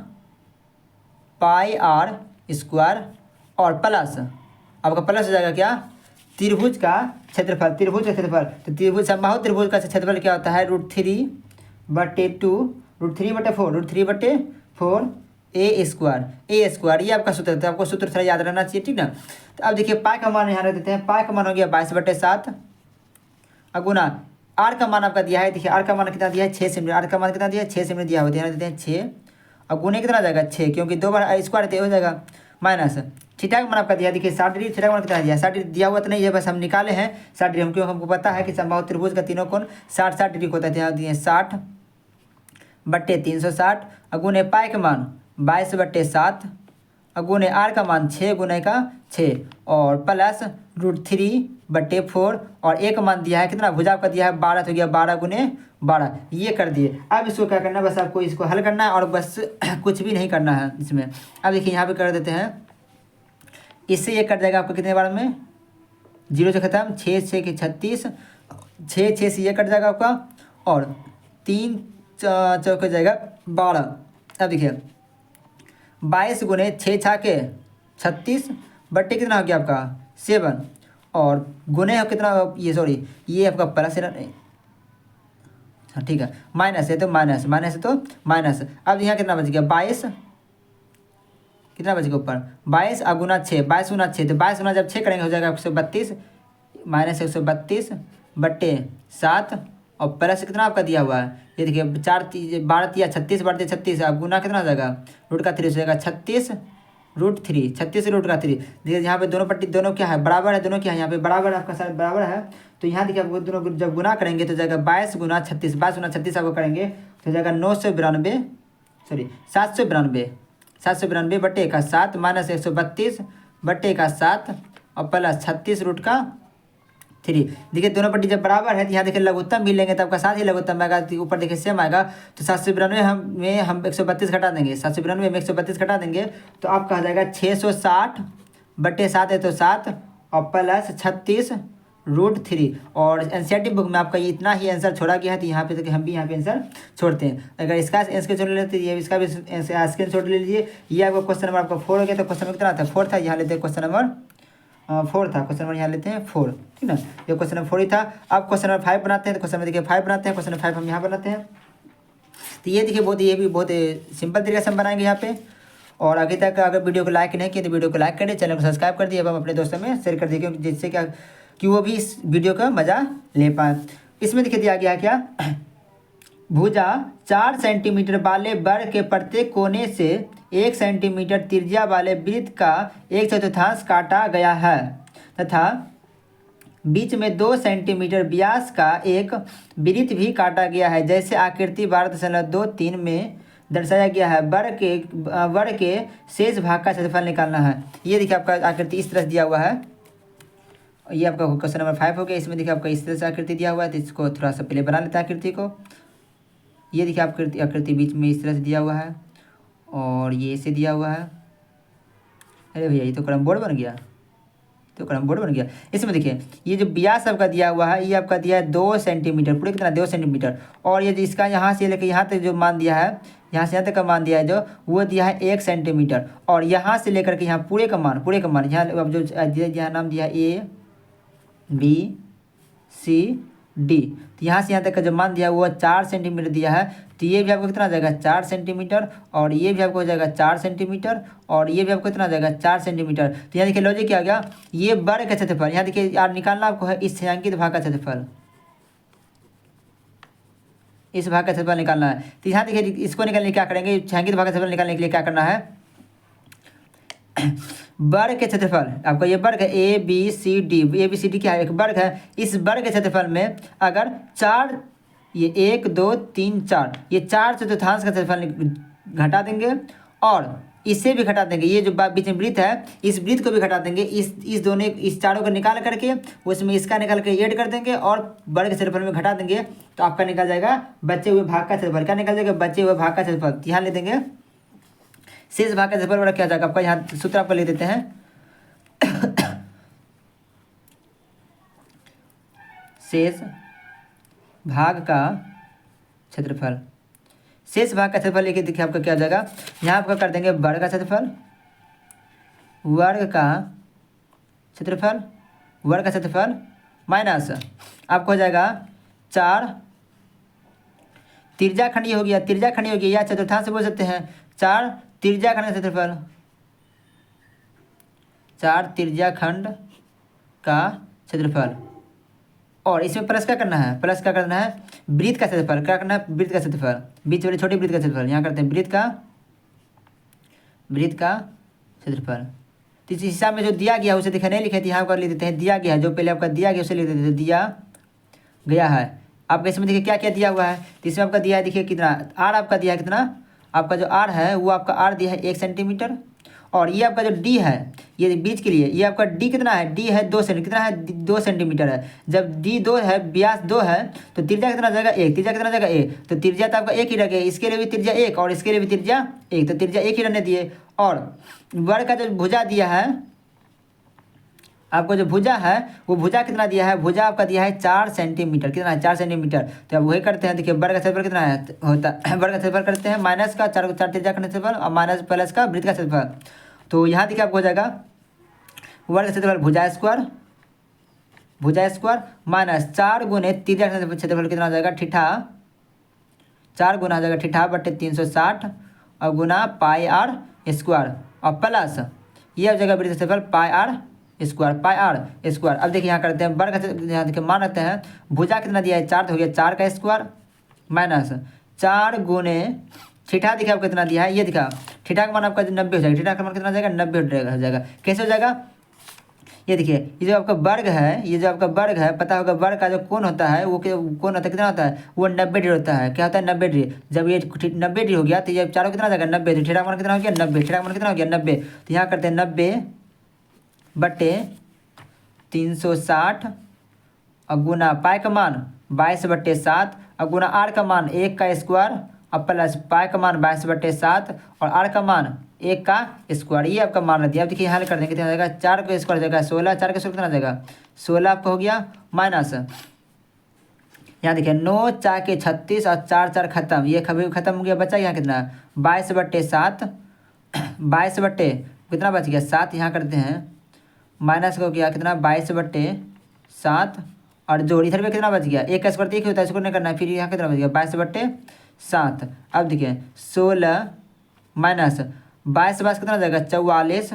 पाई आर स्क्वायर, और प्लस आपका प्लस हो जाएगा क्या, त्रिभुज का क्षेत्रफल, त्रिभुज का क्षेत्रफल। तो त्रिभुज समबाहु त्रिभुज का क्षेत्रफल क्या होता है, √3/2 √3/4 ए स्क्वायर, ये आपका सूत्र था। आपको सूत्र थोड़ा याद रहना चाहिए, ठीक ना। तो अब देखिए पाई का मान यहाँ रख देते हैं। पाई का मान हो गया 22/7 अगुना आर का मान आपका दिया है। देखिए आर का मान कितना दिया है 6 सेंटीमीटर, आर का मान कितना दिया है 6 सेंटीमीटर दिया हुआ, यहाँ देते हैं 6 और गुने कितना जाएगा 6, क्योंकि 2 बार स्क्वायर हो जाएगा, माइनस थीटा का मान आपका दिया, देखिए 60 डिग्री, थीटा का मान कितना दिया 60 डिग्री दिया हुआ तो नहीं है, बस हम निकाले हैं 60 डिग्री। हम क्यों, हमको पता है कि समबाहु त्रिभुज का तीनों कोण 60 डिग्री होता है। यहाँ दिए 60/360 अगुने पाई का मान 22/7 अगुने आर का मान 6 गुने का 6 और प्लस √3 4 और एक मान दिया है कितना, भुजा आपका दिया है 12, तो गया 12 गुने 12, ये कर दिए। अब इसको क्या करना है, बस आपको इसको हल करना है और बस कुछ भी नहीं करना है इसमें। अब देखिए यहाँ पे कर देते हैं, इससे ये कट जाएगा आपको कितने बार में, 0 से खत्म, 6 6 के 36, 6 6 से ये कट जाएगा आपका, और 3 चौके जाएगा 12। अब देखिए 22 गुने 6 छा के 36 बट्टे कितना हो गया आपका 7, और गुने हो कितना, ये सॉरी ये आपका प्लस है ना, हाँ ठीक है, माइनस है तो माइनस, माइनस है तो माइनस। अब यहाँ कितना बच गया 22, कितना बच गया ऊपर 22 और गुना 6, 22 गुना 6, तो 22 गुना जब 6 करेंगे हो जाएगा 132, माइनस 132 बट्टे 7, और प्लस कितना आपका दिया हुआ है, ये देखिए 12 या 36 बट्टे 36, अब गुना कितना हो जाएगा रूट का 3 हो जाएगा 36 रूट 3, 36 रूट का 3। देखिए यहाँ पे दोनों पट्टी दोनों क्या है, बराबर है, दोनों क्या है यहाँ पे बराबर, आपका साइड बराबर है, तो यहाँ देखिए आपको दोनों जब गुना करेंगे तो जाएगा 22 गुना 36, 22 गुना 36 आपको करेंगे तो जाएगा 992, सॉरी 792, 792 बट्टे का 7 माइनस 132 बट्टे का 7 और प्लस 36 रूट का 3। देखिए दोनों पट्टी जब बराबर है तो यहाँ देखिए लघुत्तम भी लेंगे तो आपका साथ ही लघुत्तम आएगा, तो ऊपर देखिए सेम आएगा, तो 792 में हम 132 घटा देंगे, 792 में 132 घटा देंगे तो आपका आ जाएगा 660 बट्टे 7 है तो 7 और प्लस 36 रूट 3। और एनसीईआरटी बुक में आपका ये इतना ही आंसर छोड़ा गया है, तो यहाँ पे देखिए हम भी यहाँ पे आंसर छोड़ते हैं। अगर इसका स्क्रीन छोड़ लेते ये इसका भी स्क्रीन छोड़ ले लीजिए। ये आपका क्वेश्चन नंबर आपका 4 हो गया, तो क्वेश्चन नंबर कितना था 4 था, यहाँ लेते हैं क्वेश्चन नंबर 4 था, क्वेश्चन नंबर यहाँ लेते हैं 4, ठीक ना, ये क्वेश्चन नंबर 4 ही था। अब क्वेश्चन नंबर 5 बनाते हैं, तो क्वेश्चन नंबर देखिए 5 बनाते हैं, क्वेश्चन नंबर 5 हम यहाँ बनाते हैं। तो ये देखिए बहुत, ये भी बहुत सिंपल तरीके से हम बनाएंगे यहाँ पे। और आगे तक अगर वीडियो को लाइक नहीं किया तो वीडियो को लाइक कर दिए, चैनल को सब्सक्राइब कर दिए, अब हम अपने दोस्तों में शेयर कर दिए, क्योंकि जिससे क्या कि वो भी इस वीडियो का मज़ा ले पाए। इसमें देखिए दिया गया क्या, भुजा 4 सेंटीमीटर वाले वर्ग के प्रत्येक कोने से 1 सेंटीमीटर त्रिज्या वाले वृत्त का 1/4 काटा गया है तथा बीच में 2 सेंटीमीटर व्यास का एक वृत्त भी काटा गया है, जैसे आकृति 12.23 में दर्शाया गया है। वर्ग के शेष भाग का क्षेत्रफल निकालना है। ये देखिए आपका आकृति इस तरह दिया हुआ है। ये आपका क्वेश्चन नंबर 5 हो गया। इसमें देखिए आपका इस तरह से आकृति दिया हुआ है, तो इसको थोड़ा सा पहले बना लेते हैं आकृति को। ये देखिए आकृति बीच में इस तरह से दिया हुआ है और ये ऐसे दिया हुआ है। अरे भैया ये तो कैरम बोर्ड बन गया, तो कैरम बोर्ड बन गया। इसमें देखिए ये जो व्यास आपका दिया हुआ है, ये आपका दिया है 2 सेंटीमीटर, पूरे कितना 2 सेंटीमीटर। और ये जो इसका यहाँ से लेकर यहाँ तक जो मान दिया है, यहाँ से यहाँ तक का मान दिया है जो वो दिया है 1 सेंटीमीटर। और यहाँ से लेकर के यहाँ पूरे का मान यहाँ अब जो यहाँ नाम दिया है ABCD, तो यहाँ से यहाँ तक का जो मान दिया है वो 4 सेंटीमीटर दिया है। तो ये भी आपको कितना आ जाएगा 4 सेंटीमीटर, और ये भी आपको हो जाएगा 4 सेंटीमीटर, और ये भी आपको कितना आ जाएगा 4 सेंटीमीटर। तो यहाँ देखिए लॉजिक क्या आ गया, ये वर्ग का क्षेत्रफल, यहाँ देखिए यार निकालना आपको है इस छायांकित भाग का क्षेत्रफल, इस भाग का क्षेत्रफल निकालना है। तो यहाँ देखिए इसको निकालने के क्या करेंगे, छायांकित भाग का क्षेत्रफल निकालने के लिए क्या करना है, वर्ग के क्षेत्रफल आपका ये वर्ग है ABCD क्या है, एक वर्ग है। इस वर्ग के क्षेत्रफल में अगर 4 ये 1 2 3 4 ये 4/4 का क्षेत्रफल घटा देंगे, और इससे भी घटा देंगे, ये जो बीच में वृत्त है इस वृत्त को भी घटा देंगे, इस दोनों इस चारों को निकाल करके उसमें इसका निकाल के ऐड कर देंगे और वर्ग के क्षेत्रफल में घटा देंगे, तो आपका निकल जाएगा बचे हुए भाग का क्षेत्रफल। क्या निकल जाएगा, बचे हुए भाग का क्षेत्रफल। ध्यान ले देंगे शेष भाग का क्षेत्रफल बड़ा क्या जाएगा आपका, यहाँ सूत्र आपको ले देते हैं शेष भाग का क्षेत्रफल। शेष भाग का क्षेत्रफल लेके देखिए आपका क्या जाएगा, यहाँ आपका कर देंगे वर्ग का क्षेत्रफल, वर्ग का क्षेत्रफल माइनस आपको हो जाएगा 4 त्रिज्याखंड हो गया, या चतुर्थांश से बोल सकते हैं 4 त्रिज्याखंड का क्षेत्रफल, 4 त्रिज्याखंड का क्षेत्रफल। और इसमें प्लस क्या करना है, वृत्त का क्षेत्रफल। क्या करना है, वृत्त का क्षेत्रफल, बीच वाले छोटे वृत्त का क्षेत्रफल। यहाँ करते हैं वृत्त का क्षेत्रफल। तो इस हिसाब में जो दिया गया उसे देखा नहीं लिखे थे, यहाँ पर लिख देते हैं दिया गया, जो पहले आपका दिया गया उसे लिख देते थे दिया गया है। आपका इसमें देखिए क्या क्या दिया हुआ है, तो इसमें आपका दिया है देखिए कितना आर आपका दिया है, कितना आपका जो आर है वो आपका आर दिया है 1 सेंटीमीटर, और ये आपका जो डी है, ये बीच के लिए, ये आपका डी कितना है, डी है 2 सेंटी, कितना है 2 सेंटीमीटर है। जब डी 2 है, व्यास 2 है, तो त्रिज्या कितना जाएगा 1, त्रिज्या कितना जाएगा 1, तो त्रिज्या तो आपका 1 ही रखे, इसके लिए भी त्रिज्या 1 और इसके लिए भी त्रिज्या 1, तो त्रिज्या 1 ही रहने दिए। और वर्ग का जो भुजा दिया है आपको, जो भुजा है वो भुजा कितना दिया है, भुजा आपका दिया है 4 सेंटीमीटर, कितना है 4 सेंटीमीटर। तो अब वही करते हैं, देखिए वर्ग का क्षेत्रफल कितना है होता है, वर्ग का क्षेत्रफल करते हैं माइनस का 4 त्रिज्या का क्षेत्रफल और माइनस प्लस का वृत्त का क्षेत्रफल। तो यहाँ देखिए आपको हो जाएगा वर्ग का क्षेत्रफल भुजा स्क्वायर माइनस 4 गुने त्रिज्या का क्षेत्रफल कितना हो जाएगा ठीठा, 4 गुना हो जाएगा ठीठा बटे 360 और गुना पाई आर स्क्वायर और प्लस ये हो जाएगा वृत्त का क्षेत्रफल पाई आर स्क्वायर। अब देखिए यहाँ करते हैं वर्ग का, यहाँ देखिए मान रखते हैं भुजा कितना दिया है 4, तो हो गया 4 का स्क्वायर माइनस 4 गुने ठीठा देखिए आपको कितना दिया है, ये दिखा ठीठा का मान आपका 90 हो जाएगा, ठीठा का मान कितना हो जाएगा 90 हो जाएगा। कैसे हो जाएगा, ये देखिए ये जो आपका वर्ग है, ये जो आपका वर्ग है, पता होगा वर्ग का जो कोण होता है वो कोण होता है कितना होता है, वो 90 डिग्री होता है। क्या होता है 90 डिग्री। जब ये 90 डिग्री हो गया तो ये चारों कितना हो जाएगा 90, तो ठीठा का मान कितना हो गया 90, ठीठा का मान कितना हो गया 90। तो यहाँ करते हैं 90 बटे 360 और गुना पाई का मान 22/7 और गुना आर का मान 1 का स्क्वायर और प्लस पाई का मान 22/7 और आर का मान 1 का स्क्वायर, ये आपका मान दिया। अब देखिए हल कर देंगे कितना हो जाएगा, 4 का स्क्वायर हो जाएगा 16, 4 का स्क्वायर कितना हो जाएगा 16 आपका हो गया माइनस, यहाँ देखिए 9 4 के 36 और 4 4 खत्म, ये कभी खत्म हो गया, बचा यहाँ कितना 22/7, 22 कितना बच गया 7, यहाँ करते हैं माइनस का हो गया कितना 22/7 और जोड़ इधर में कितना बच गया, 1 का स्क्वायर 1 होता है, इसको नहीं करना है, फिर यहाँ कितना बच गया 22/7। अब देखिए 16 माइनस 22 कितना हो जाएगा 44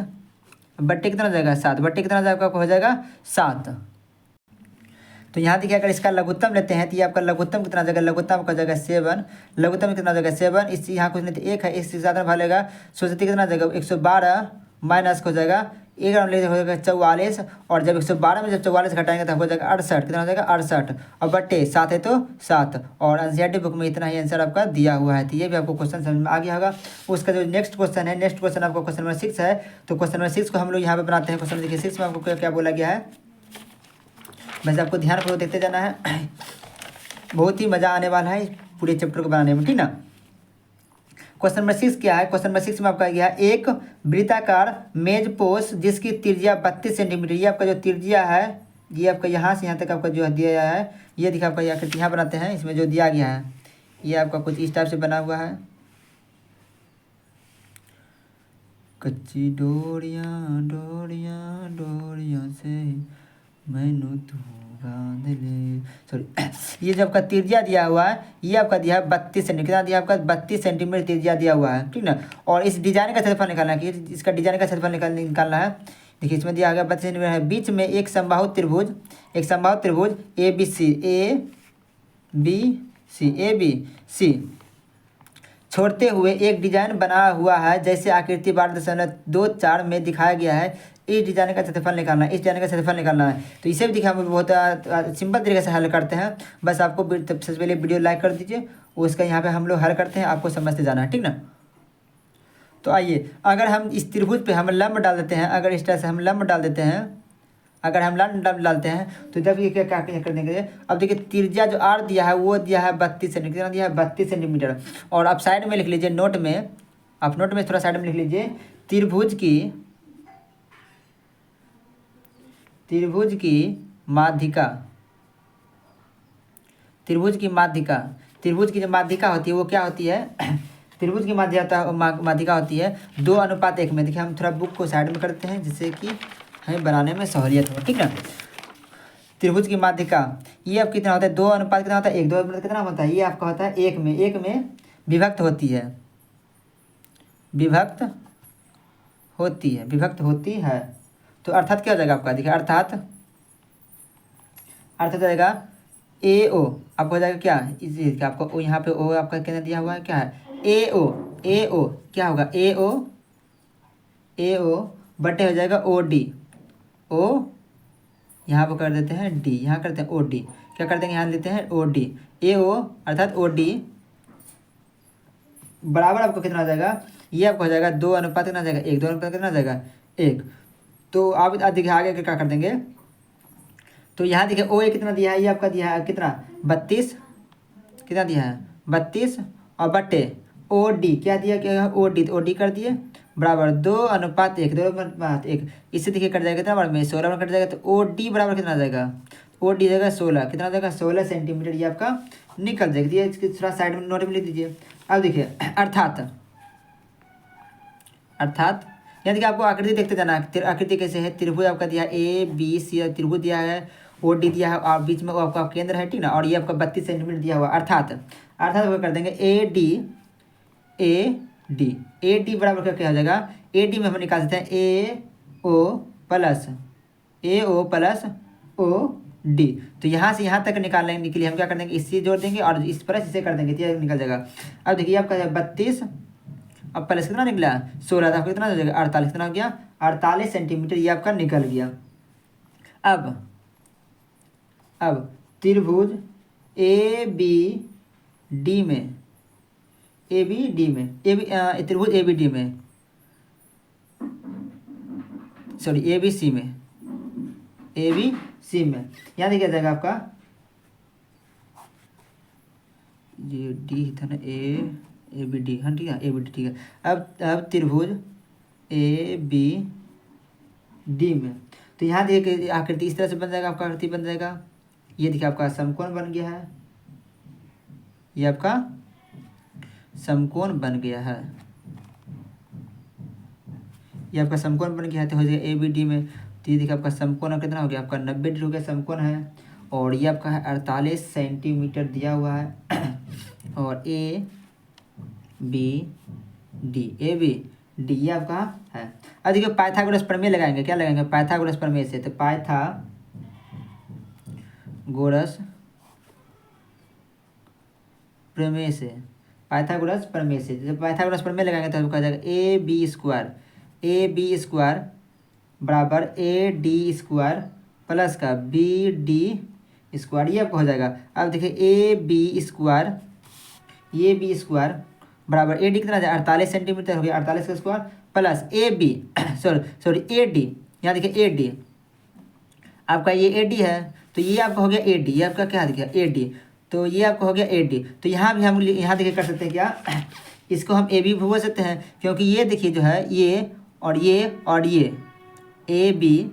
बट्टे कितना हो जाएगा 7, बट्टे कितना हो जाएगा 7। तो यहाँ देखिए अगर इसका लघुत्तम लेते हैं तो ये आपका लघुत्तम कितना हो जाएगा, लघुत्तम आपका हो जाएगा 7, लघुत्तम कितना हो जाएगा 7, इस यहाँ कुछ नहीं तो 1 है, इसके साथ में भालेगा 170 कितना हो जाएगा 112 माइनस हो जाएगा 1 हो जाएगा 44 और जब 112 में जब 44 घटाएंगे तो हो जाएगा 68, कितना हो जाएगा 68 और बट्टे 7 है तो 7। और एनसीईआरटी बुक में इतना ही आंसर आपका दिया हुआ है। तो ये भी आपको क्वेश्चन समझ में आ गया होगा। उसका जो नेक्स्ट क्वेश्चन है, नेक्स्ट क्वेश्चन आपको क्वेश्चन नंबर 6 है। तो क्वेश्चन नंबर 6 को हम लोग यहाँ पे बनाते हैं। क्वेश्चन देखिए 6 में आपको क्या बोला गया है, वैसे आपको ध्यानपूर्वक देखते जाना है, बहुत ही मज़ा आने वाला है पूरे चैप्टर को बनाने में, ठीक ना। क्वेश्चन नंबर 6 क्या है, क्वेश्चन नंबर 6 में आपका गया एक वृत्ताकार मेज पोस्ट जिसकी त्रिज्या 32 सेंटीमीटर, ये आपका जो त्रिज्या है ये आपका यहाँ से यहाँ तक आपका जो दिया गया है, ये देखिए आपका यहाँ बनाते हैं, इसमें जो दिया गया है ये आपका कुछ इस टाइप से बना हुआ है। कच्ची डोरियां डोरियां डोरियां से मैनू तू बांध ले, सॉरी ये जो आपका त्रिज्या दिया हुआ है ये आपका दिया है 32 सेंटीमीटर, कितना दिया आपका 32 सेंटीमीटर त्रिज्या दिया हुआ है, ठीक ना। और इस डिजाइन का क्षेत्रफल निकालना है कि इसका डिजाइन का क्षेत्रफल निकालना है। देखिए इसमें दिया गया 32 सेंटीमीटर है, बीच में एक समबाहु त्रिभुज ए बी सी छोड़ते हुए एक डिजाइन बना हुआ है जैसे आकृति 12.24 में दिखाया गया है। इस डिजाइन का क्षेत्रफल निकालना है, इस डिजाइन का क्षेत्रफल निकालना है। तो इसे भी देखिए हम बहुत सिंपल तरीके से हल करते हैं। बस आपको सबसे पहले वीडियो लाइक कर दीजिए, उसका यहाँ पे हम लोग हल करते हैं, आपको समझते जाना है, ठीक ना। तो आइए अगर हम इस त्रिभुज पे हम लंब डाल देते हैं, अगर इस तरह से हम लंब डाल देते हैं, अगर हम लंब डालते हैं तो जब ये क्या कर देंगे। अब देखिए त्रिज्या जो आर दिया है वो दिया है 32 सेंटीमीटर, दिया है 32 सेंटीमीटर। और आप साइड में लिख लीजिए नोट में, आप नोट में थोड़ा साइड में लिख लीजिए त्रिभुज की माध्यिका, त्रिभुज की जो माध्यिका होती है वो क्या होती है, त्रिभुज की माध्यिका होती है 2:1 में। देखिए हम थोड़ा बुक को साइड में करते हैं जिससे कि हमें बनाने में सहूलियत हो, ठीक ना। त्रिभुज की माध्यिका ये अब कितना होता है 2 अनुपात कितना होता है 1, 2 अनुपात कितना होता है, ये आपका होता है 1 में विभक्त होती है। तो अर्थात क्या हो जाएगा आपका, देखिए अर्थात हो जाएगा ए ओ, आपको हो जाएगा क्या इस आपको यहाँ पे ओ आपका कितना दिया हुआ है, क्या है ए ओ क्या होगा ए ओ बटे हो जाएगा ओ डी, ओ यहाँ पर कर देते हैं डी, यहाँ करते हैं ओ डी, क्या कर देंगे यहाँ लेते हैं ओ डी, ए ओ अर्थात ओ डी बराबर आपको कितना हो जाएगा, ये आपका हो जाएगा 2 अनुपात कितना हो जाएगा 1, 2 अनुपात कितना हो जाएगा 1। तो आप देखिए आगे क्या कर देंगे, तो यहाँ देखिए ओ ए कितना दिया है, ये आपका दिया है कितना 32, कितना दिया है 32 और बट्टे ओ डी क्या दिया, क्या ओ डी, तो ओ डी कर दिए बराबर 2:1, 2:1। इससे देखिए कट जाएगा कितना बराबर में 16 में कट जाएगा, तो ओ डी बराबर कितना आ जाएगा, ओ डी जाएगा 16, कितना जाएगा 16 सेंटीमीटर, ये आपका निकल जाएगा। ये इसकी थोड़ा साइड में नोट में लिख दीजिए। अब देखिए अर्थात यहाँ देखिए आपको आकृति देखते जाना, आकृति कैसे है, त्रिभुज आपका दिया है ए बी सी, त्रिभुज दिया है, ओ डी दिया है और बीच में वो आपका केंद्र है, ठीक ना, और ये आपका 32 सेंटीमीटर दिया हुआ। अर्थात वो कर देंगे ए डी बराबर क्या हो जाएगा, ए डी में हम निकाल सकते हैं ए ओ प्लस ओ डी। तो यहाँ से यहाँ तक निकालने के लिए हम क्या कर देंगे, इससे जोड़ देंगे और इस प्लस इसे कर देंगे, तो ये निकल जाएगा। अब देखिए आपका 32 अब प्लस कितना निकला 16, तो आपको कितना हो जाएगा 48, कितना हो गया 48 सेंटीमीटर, ये आपका निकल गया। अब त्रिभुज ए बी डी में त्रिभुज ए बी डी में सॉरी ए बी सी में यहाँ देखिए जाएगा आपका ये डी था ना ए बी डी, हाँ ठीक है ए बी डी ठीक है। अब त्रिभुज ए बी डी में, तो यहाँ देखिए आकृति इस तरह से बन जाएगा, आपका आकृति बन जाएगा। ये देखिए आपका समकोण बन गया है, ये आपका समकोण बन गया है, ये आपका समकोण बन गया है। तो हो जाएगा ए बी डी में, तो ये देखिए आपका समकोण कितना हो गया, आपका 90 डिग्री हो गया समकोण है, और ये आपका है 48 सेंटीमीटर दिया हुआ है। और ए बी डी ये आपका है। अब देखिए पाइथागोरस प्रमेय लगाएंगे, क्या लगाएंगे पाइथागोरस प्रमेय से, तो पाइथागोरस प्रमेय से जब पाइथागोरस प्रमेय लगाएंगे तो कहा जाएगा ए बी स्क्वायर बराबर ए डी स्क्वायर प्लस का बी डी स्क्वायर, ये आपको हो जाएगा। अब देखिए ए बी स्क्वायर बराबर ए डी कितना 48 सेंटीमीटर हो गया, 48 का square plus A B A D, यहाँ देखिए ए डी आपका ये ए डी है, तो ये आपका हो गया ए डी, ये आपका क्या दिखा ए डी, तो ये आपका हो गया ए डी। तो यहाँ भी हम यहाँ देखिए कर सकते हैं क्या, इसको हम ए बी बोल सकते हैं, क्योंकि ये देखिए जो है ये ए बी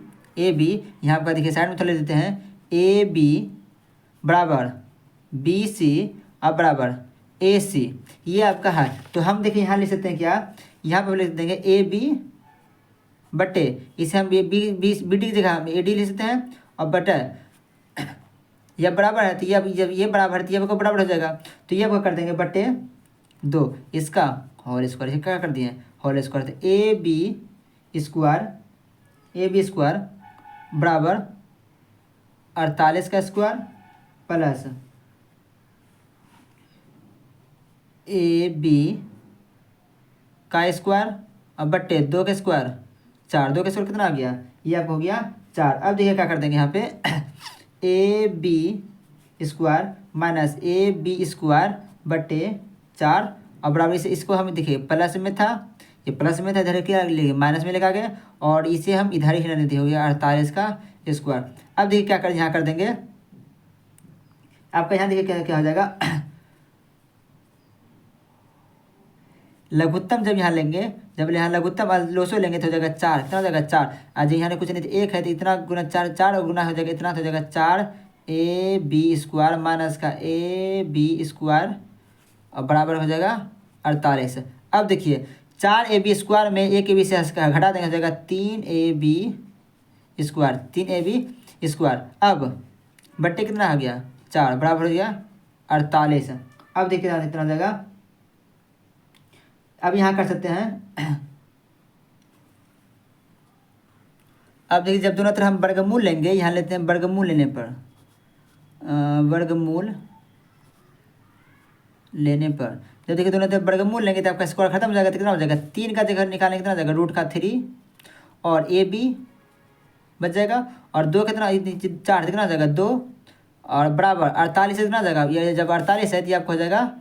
यहाँ आपका देखिए साइड में थोड़ा ले देते हैं, ए बी बराबर बी सी अब बराबर ए सी, ये आपका है। तो हम देखिए यहाँ लिख सकते हैं क्या, यहाँ पर लिख देंगे ए बी बटे, इसे हम बी डी की जगह हम ए डी लिख सकते हैं, और बटे यह बराबर है, तो ये जब ये बराबर है तो ये आपको बराबर हो जाएगा, तो ये आपको कर देंगे बटे 2, इसका होल स्क्वायर, क्या कर दिए होल स्क्वायर, तो ए बी स्क्वायर बराबर 48 का स्क्वायर प्लस ए बी का स्क्वायर और बट्टे 2 का स्क्वायर 4, 2 का स्क्वायर कितना आ गया, ये आपको हो गया 4। अब देखिए क्या कर देंगे यहाँ पे A B square minus A B square बट्टे 4 और बराबर से इसको हम देखिए प्लस में था, ये प्लस में था, इधर क्या ले माइनस में लेकर आ गए और इसे हम इधर ही रहने दिए, हो गया 48 का स्क्वायर। अब देखिए क्या कर यहाँ कर देंगे, आपका यहाँ देखिए क्या क्या हो जाएगा, लघुत्तम जब यहाँ लेंगे, जब यहाँ लघुत्तम लोसो लेंगे तो हो जाएगा 4, कितना हो जाएगा 4, आज यहाँ कुछ नहीं तो 1 है, तो इतना गुना 4 और गुना हो जाएगा इतना, तो हो जाएगा 4 ए बी स्क्वायर माइनस का ए बी स्क्वायर और बराबर हो जाएगा 48। अब देखिए 4 ए बी स्क्वायर में एक ए बी से घटा देंगे, हो जाएगा 3 ए बी स्क्वायर। अब बट्टे कितना हो गया 4 बराबर हो गया 48। अब देखिए इतना हो जाएगा। अब यहाँ कर सकते हैं, अब देखिए जब दोनों तरफ हम वर्गमूल लेंगे, यहाँ लेते हैं वर्गमूल लेने पर जब देखिए दोनों तरफ वर्गमूल लेंगे तो आपका स्क्वायर खत्म हो जाएगा, तो कितना हो जाएगा 3 का जगह निकालने कितना हो जाएगा √3 और ए बी बच जाएगा, और 2 कितना 4 कितना हो जाएगा 2 और बराबर 48 से कितना हो जाएगा, ये जब 48 है तो ये आपको हो जाएगा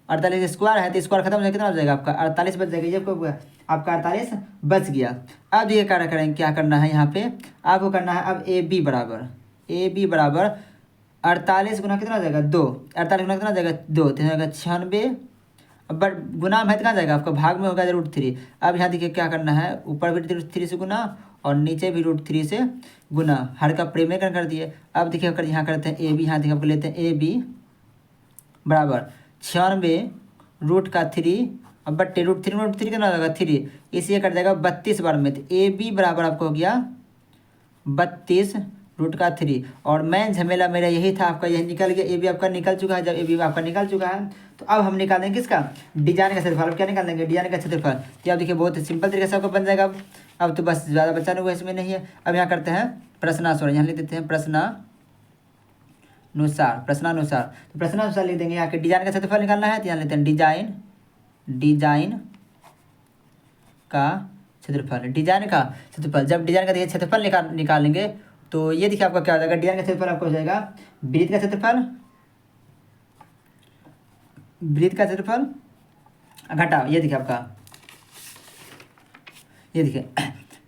48 स्क्वायर है तो स्क्वायर खत्म हो जाएगा, कितना हो जाएगा आपका 48 बच जाएगा। ये आपको आपका 48 बच गया। अब ये क्या करेंगे, क्या करना है यहाँ पे आपको करना है, अब ए बी बराबर 48 गुना कितना हो जाएगा 2, 48 गुना कितना हो जाएगा 2, तो जाएगा 96। अब बट गुना में है तो कहाँ जाएगा आपका भाग में होगा √3। अब यहाँ देखिए क्या करना है, ऊपर भी √3 से गुना और नीचे भी √3 से गुना, हर का परिमेयकरण कर दिए। अब देखिए अगर यहाँ करते हैं ए बी, यहाँ देखिए आपको लेते हैं ए बी बराबर 96√3 अब बट्टे √3 कितना हो जाएगा 3, इसलिए कट जाएगा 32 बार में। तो ए बी बराबर आपको हो गया 32√3। और मेन झमेला मेरा यही था, आपका यही निकल गया, ए बी आपका निकल चुका है। जब ए बी आपका निकल चुका है तो अब हम निकाल देंगे किसका, डिजाइन का क्षेत्रफल। अब क्या निकाल देंगे, डिजाइन का क्षेत्रफल। तो अब देखिए बहुत सिंपल तरीके से आपको बन जाएगा। अब तो बस ज़्यादा बच्चा नहीं हुआ इसमें नहीं है। अब यहाँ करते हैं प्रश्नानुसार, यहाँ लिख देते हैं प्रश्नानुसार। तो प्रश्नानुसार लिख देंगे, यहाँ के डिजाइन का क्षेत्रफल निकालना है तो यहाँ लेते हैं डिजाइन का क्षेत्रफल। जब डिजाइन का देखिए क्षेत्रफल निकालेंगे तो ये देखिए आपका क्या हो जाएगा, डिजाइन का क्षेत्रफल आपको हो जाएगा वृत्त का क्षेत्रफल घटाओ, ये देखिए आपका, ये देखिए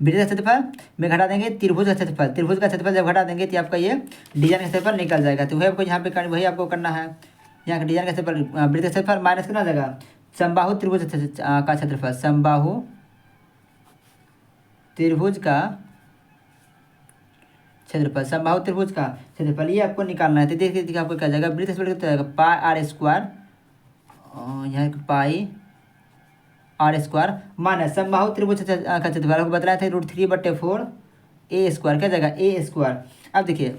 वृत्त का क्षेत्रफल में घटा देंगे त्रिभुज का क्षेत्रफल जब घटा देंगे तो आपका ये डिजाइन का क्षेत्रफल निकल जाएगा। तो वही आपको यहाँ पे वही आपको करना है, यहाँ का डिजाइन का क्षेत्रफल वृत्त का क्षेत्रफल माइनस कितना हो जाएगा समबाहु त्रिभुज का क्षेत्रफल, समबाहु त्रिभुज का क्षेत्रफल ये आपको निकालना है। तो देखिए आपको क्या जाएगा, वृत्त क्षेत्रफल कितना जाएगा पाई आर स्क्वायर, यहाँ पाई आर स्क्वायर माइनस समबाहु त्रिभुज का क्षेत्रफल आपको बताया था √3/4 ए स्क्वायर, क्या जाएगा ए स्क्वायर। अब देखिए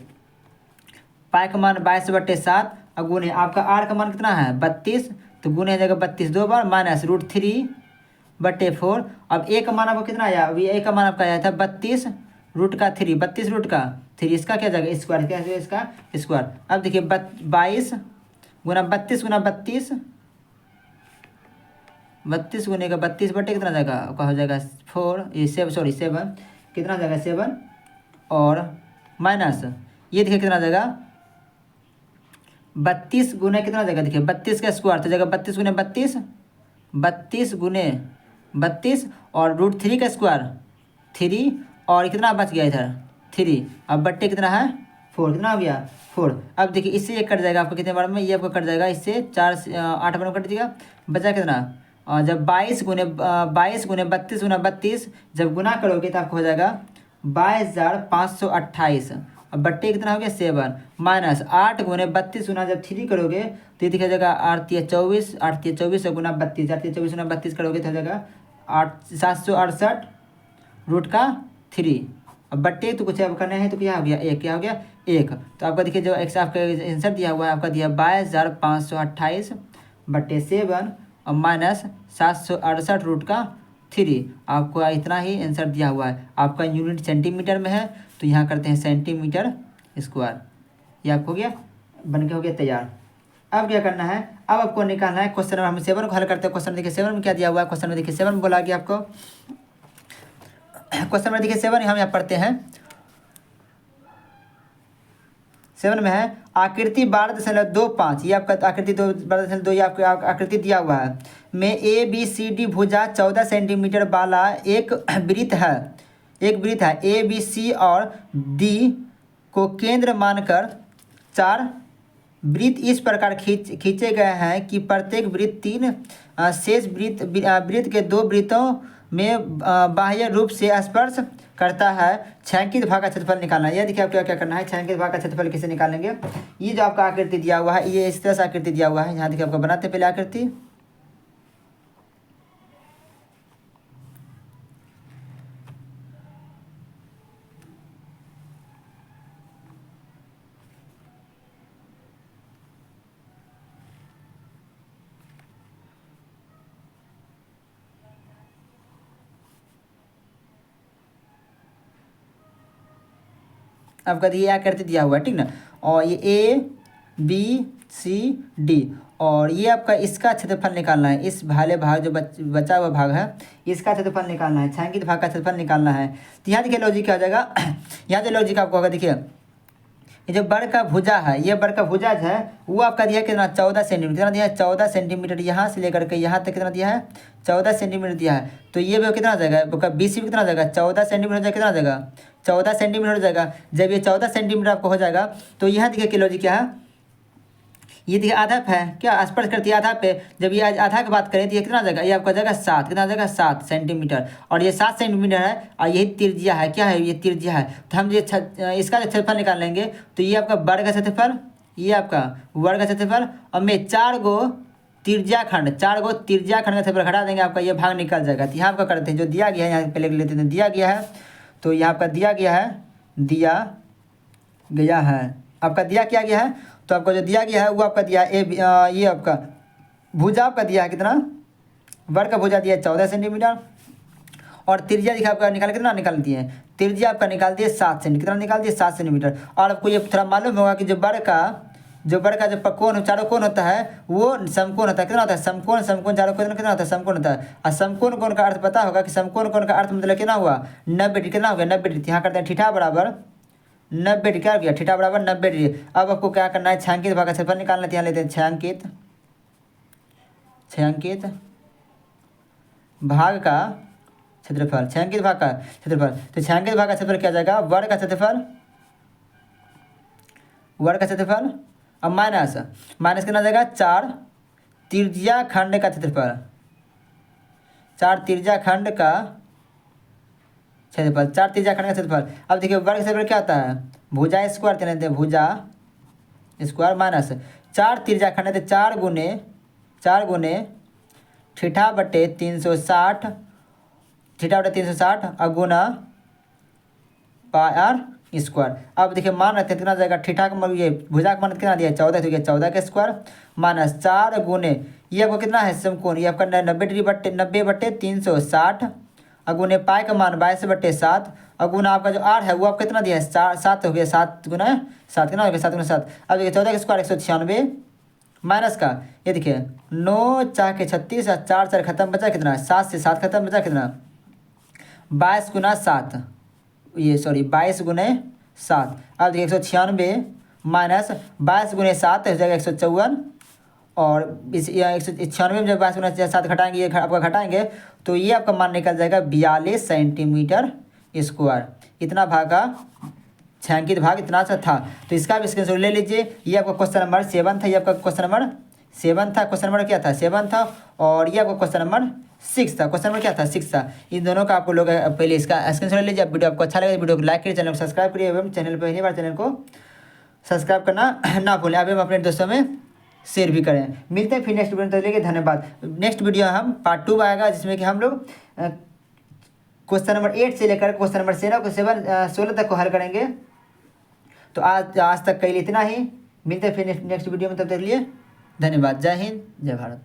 पाई का मान 22/7 और गुने आपका आर का मान कितना है 32, तो गुने हो जाएगा 32 दो बार माइनस √3/4। अब ए का मान आपको कितना आया, अभी ए का मान आपका आया था 32 √3 इसका क्या जाएगा स्क्वायर, क्या जाएगा इसका स्क्वायर। अब देखिए 22 गुना 32 गुना 32 गुने का 32 बटे कितना जाएगा आपका हो जाएगा 7 कितना जाएगा 7 और माइनस ये देखिए कितना जाएगा 32 गुने कितना जाएगा, देखिए 32 का स्क्वायर तो जाएगा 32 गुने 32 गुने 32 और √3 का स्क्वायर 3 और कितना बच गया इधर 3, अब बट्टे कितना है 4, कितना हो गया 4। अब देखिए इससे ये कट जाएगा आपको कितने बार में, ये आपको कट जाएगा इससे 4 से 8 बार में कट जाएगा, बचा कितना जब 22 गुने 32 गुना 32 जब गुना करोगे तो आपको हो जाएगा 22,528। अब बट्टे कितना हो गया 7 माइनस 8 गुने 32 गुना जब 3 करोगे तो ये दिखा जाएगा 8×3 = 24 गुना 32 8×3 गुना 32 करोगे तो हो जाएगा 768√3। अब बट्टे तो कुछ अब करना है तो क्या हो गया 1, क्या हो गया 1। तो आपका देखिए जो एक्स आपका आंसर दिया हुआ है आपका दिया 22,528/7 और माइनस 768√3 आपको इतना ही आंसर दिया हुआ है। आपका यूनिट सेंटीमीटर में है तो यहाँ करते हैं सेंटीमीटर स्क्वायर। ये आपको हो गया बन के हो गया तैयार। अब क्या करना है, अब आपको निकालना है क्वेश्चन नंबर हम 7 को हल करते हैं। क्वेश्चन देखिए 7 में क्या दिया हुआ है, क्वेश्चन में देखिए 7 में बोला गया आपको, क्वेश्चन में देखिए 7 हम यहाँ पढ़ते हैं 7 में है आकृति 12.25, ये आपका आकृति 12.2 ये आपको आकृति दिया हुआ है में ABCD भुजा 14 सेंटीमीटर वाला एक वृत्त है ABC और D को केंद्र मानकर 4 वृत्त इस प्रकार खींचे गए हैं कि प्रत्येक वृत्त 3 शेष वृत्त के 2 वृत्तों में बाह्य रूप से स्पर्श करता है। छायांकित भाग का क्षेत्रफल निकालना है। यह देखिए आप क्या क्या करना है, छायांकित भाग का क्षेत्रफल कैसे निकालेंगे। ये जो आपका आकृति दिया हुआ है ये इस तरह से आकृति दिया हुआ है, यहाँ देखिए आपको बनाते पहले आकृति। आपका ये आकृति दिया हुआ है ठीक ना, और ये ABCD और ये आपका इसका क्षेत्रफल निकालना है। इस भाले भाग जो बचा हुआ भाग है इसका क्षेत्रफल निकालना है, छायांकित भाग का क्षेत्रफल निकालना है। तो यहाँ देखिए लॉजिक क्या हो जाएगा यहाँ जो लॉजिक आपको होगा देखिए ये जो वर्ग का भुजा है, ये वर्ग का भुजा जो है वो आपका दिया है कितना 14 सेंटीमीटर, कितना दिया है 14 सेंटीमीटर, यहाँ से लेकर के यहाँ तक कितना दिया है 14 सेंटीमीटर दिया है। तो ये भी कितना हो जाएगा, आपका BC भी कितना हो जाएगा 14 सेंटीमीटर हो जाएगा, कितना हो जाएगा 14 सेंटीमीटर हो जाएगा। जब ये 14 सेंटीमीटर आपको हो जाएगा तो यहाँ देखिए किलो जी क्या है, ये देखिए आधा है क्या, स्पर्श करती है आधा पे। जब ये आधा की बात करें तो ये कितना हो जाएगा, ये आपका जाएगा 7, कितना हो जाएगा 7 सेंटीमीटर, और ये 7 सेंटीमीटर है और यही त्रिज्या है, क्या है ये त्रिज्या है। तो हम ये इसका जो क्षेत्रफल निकाल लेंगे तो ये आपका वर्ग का क्षेत्रफल, ये आपका वर्ग का क्षेत्रफल, और मैं 4 गो त्रिज्या खंड का क्षेत्रफल हटा देंगे, आपका ये भाग निकल जाएगा। तो यहाँ आपका करते हैं जो दिया गया है, यहाँ पे लिख लेते हैं दिया गया है, तो यहाँ आपका दिया गया है आपका दिया क्या गया है, तो आपका जो दिया गया है वो आपका दिया है ये आपका भुजा आपका दिया है कितना, वर्ग का भुजा दिया है 14 सेंटीमीटर, और त्रिज्या दिखा आपका कितना निकाल दिए, त्रिज्या आपका निकाल दिए 7 सेंटीमीटर, कितना निकाल दिए 7 सेंटीमीटर। और आपको ये थोड़ा मालूम होगा कि जो वर्ग का जो कोण चारों कोण होता है वो समकोण होता है, कितना होता है समकोण चारों कोण कितना होता है समकोण होता है। और समकोण कोण का अर्थ पता होगा कि समकोण कोण का अर्थ मतलब कितना हुआ 90 डिग्री, कितना हो गया 90 डिग्री। यहाँ करते हैं थीटा बराबर 90 डिग्री, क्या हो गया थीटा बराबर 90 डिग्री। अब आपको क्या करना है, छायांकित भाग का क्षेत्रफल निकालना है। यहाँ लेते हैं छायांकित भाग का क्षेत्रफल, छायांकित भाग का क्षेत्रफल। तो छायांकित भाग का क्षेत्रफल क्या जाएगा, वर्ग का क्षेत्रफल अब माइनस कितना जाएगा 4 त्रिज्या खंड का क्षेत्रफल, 4 त्रिज्या खंड का क्षेत्रफल। अब देखिए वर्ग क्षेत्रफल क्या होता है, भुजा स्क्वायर चलते हैं, भुजा स्क्वायर माइनस 4 त्रिज्या खंड है, 4 गुने थीटा बटे 360 और गुना पाई आर स्क्वायर। अब देखिए मान रखते हैं कितना जाएगा, थीटा का ये भुजा का मान कितना दिया 14, तो 14 का स्क्वायर माइनस 4 गुने ये आपको कितना है समकोण, ये आपका 90 बटे 360 और गुने पाई का मान 22/7 और गुना आपका जो आर है वो आपका कितना दिया है 7 हो गया, 7 गुना 7 कितना हो गया 7 गुना 7। अब देखिए 14 का स्क्वायर 196 माइनस का ये देखिए 9 4 के 36 और 4 4 खत्म बचा कितना, 7 से 7 खत्म बचा कितना 22 गुना 7, ये सॉरी 22 गुने 7। अब देखिए 196 माइनस 22 गुने 7 हो जाएगा 154, और इस 196 में जब 22 गुना 7 घटाएंगे, ये आपका घटाएंगे तो ये आपका मान निकल जाएगा 42 सेंटीमीटर स्क्वायर। इतना भाग का छायांकित भाग इतना सा था। तो इसका भी स्क्रीनशॉट ले लीजिए। ये आपका क्वेश्चन नंबर 7 था, ये आपका क्वेश्चन नंबर 7 था, क्वेश्चन नंबर क्या था 7 था, और ये आपका क्वेश्चन नंबर 6 था, क्वेश्चन नंबर क्या था 6 था। इन दोनों का आपको लोग पहले इसका स्क्रीनशॉट ले लीजिए। आप वीडियो आपको अच्छा लगे वीडियो को लाइक करिए, चैनल को सब्सक्राइब करिए एवं चैनल पहली बार चैनल को सब्सक्राइब करना ना भूलें। आप अपने दोस्तों में शेयर भी करें। मिलते हैं फिर नेक्स्ट वीडियो, तो लेके धन्यवाद। नेक्स्ट वीडियो हम पार्ट 2 आएगा जिसमें कि हम लोग क्वेश्चन नंबर 8 से लेकर क्वेश्चन नंबर 16 तक को हल करेंगे। तो आज तक के लिए इतना ही। मिलते हैं फिर नेक्स्ट वीडियो में, तब तक के लिए धन्यवाद। जय हिंद, जय भारत।